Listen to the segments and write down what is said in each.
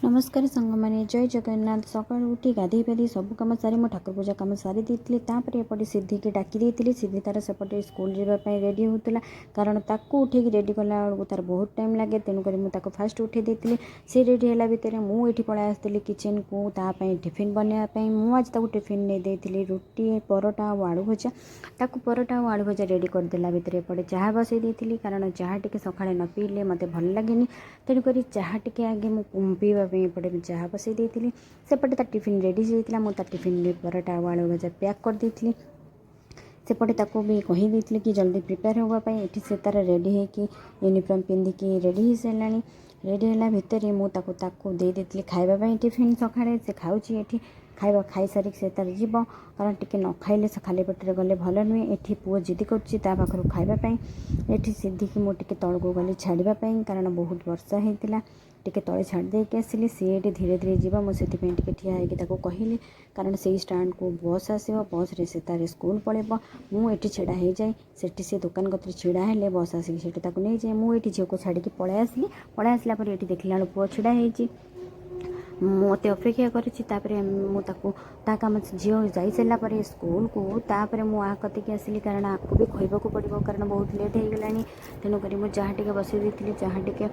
नमस्कार सांग मैंने जय जगन्नाथ सकाल उठी गाधे पाधे सब कम सारी मो ठाकुर पूजा कम सारी देती एपटे सिद्धि की डाकी देती सिद्धि तार सेपटे स्कूल जावाई रेडी होता कारण ताकू उठे रेडी कला बेलू तार बहुत टाइम लगे तेणुक मुझे फास्ट उठे देती सी रेडी है भितर मुझे पलि आसती किचेन को तापाई टिफिन बनवाई मुझे आज टिफिन नहीं देती रुटी परोटा और आलू भजा ताकू परोटा और आलू भजा रेडी करदेला भितर एपटे चाह बसई देती कारण चाह टे सका न पीले मत भल लगे तेणुक चाह टे आगे पीवा एपटे चाह बसई देती सेपटे तार टिफिन रेडी होता मुझे टिफिन परोटा और आलू भजा पैक कर देती सेपटे ताको भी कहीदे कि जल्दी प्रिपेयर होगापी ये से तार रेडी होगी यूनिफॉर्म पिंधिकी रेडी हो सारा रेडी है भितर मुझे दे देती खावाई टिफिन सकाଳେ से खाऊँगी ये खाଇବା खाई सारिक से तार जीव कारण टिके न खाइले से खाली पेटे गले भल नुहे ये पुओ जिद कर खावाई ये सिद्धि की मुझे तौक गली छाड़ापी कारण बहुत वर्षा होता टिके तले छाड़ देके आसिली सी ये धीरे धीरे जीव मुझे ठिया होगी कहली कारण से स्टाण्ड को बस आसो बस रे से तार स्कूल पड़ेब मुझे छेड़ा हो जाए से दुकान कतरे छिड़ा हेले बस आसिक नहीं जाए मुझे झील को छाड़ी पलि आसली पलि आसला ये देखला पुओ छिड़ा हो मत अपेक्षा कर कम झील जा सारापर स्कूल को तापर मुझे कतिक आसली कारण आपको भी खइबाक पड़ो कारण बहुत लेट हो गलानी तेणुक मुझे चाह टे बसई दी चाह टे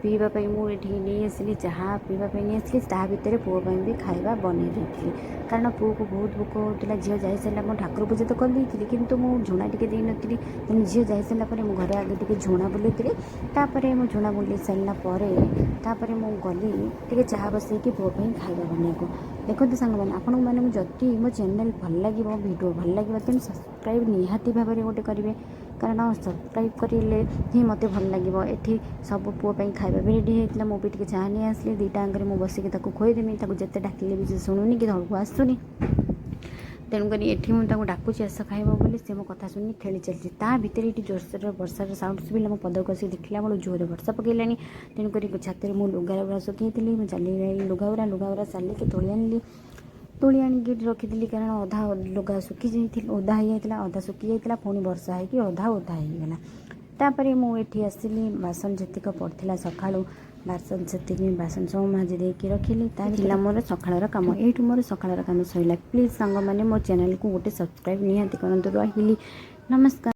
पीवाई मुझे नहीं आसली चाह पीवाई नहीं आसली ता भितर पुओं भी खाଇବା बनई देती कारण पुओ को बहुत भोक होता झील जा सारा मुझे ठाकुर पूजा तो करदेती कितु मुझे झुणा टे दे नी तेणु झील जा सारापर मुझे घरे आगे टे झुणा बुलाई मुझे झुणा बुलाई सारापर मुझे गली टे चाह बसैकी पुओ खाଇବା बनवाक देखते सांग मैंने आपण मैंने जदि मो चैनल भल लगे वीडियो भल लगे तेणु सब्सक्राइब निहाती भाव में गोटे करेंगे कारण सब्सक्राइब करें ही मत भल लगे ये सब पुओ खाଇବା भी रेडी होता मुझे चाह नहीं आसली दुईटा आगे मुझे बसिक खुईदेमी जिते डाकिले भी शुणुनी कि धरक आसुनी तेणुक ये मुझे डाकुची आस खाइब बोली से मो कथा शुणी खेली चलती ता भितर ये जोरसोर वर्षार साउंड शुभिला मो पदक आसी देखला बेलू जोर वर्षा पकईलानी तेणुक छाती मुझे लुगा सुखी मुझे चली लुगा सालिक तोली आनिक रखी कारण अधा लुगा सुखी जाइए ओदा हो जाता अधा सुखी जाता पुणी वर्षा होगी अधा ओदा होगला तापर मुझे आसली बासन जीतक पड़ता सका बासन से बासन सब माजी देकी रखिली ताला मोर सकाळ कम ये मोर सकाळ कम सैला प्लीज सांग मैंने मो चैनल को गोटे सब्सक्राइब निहाती करूँ रही नमस्कार।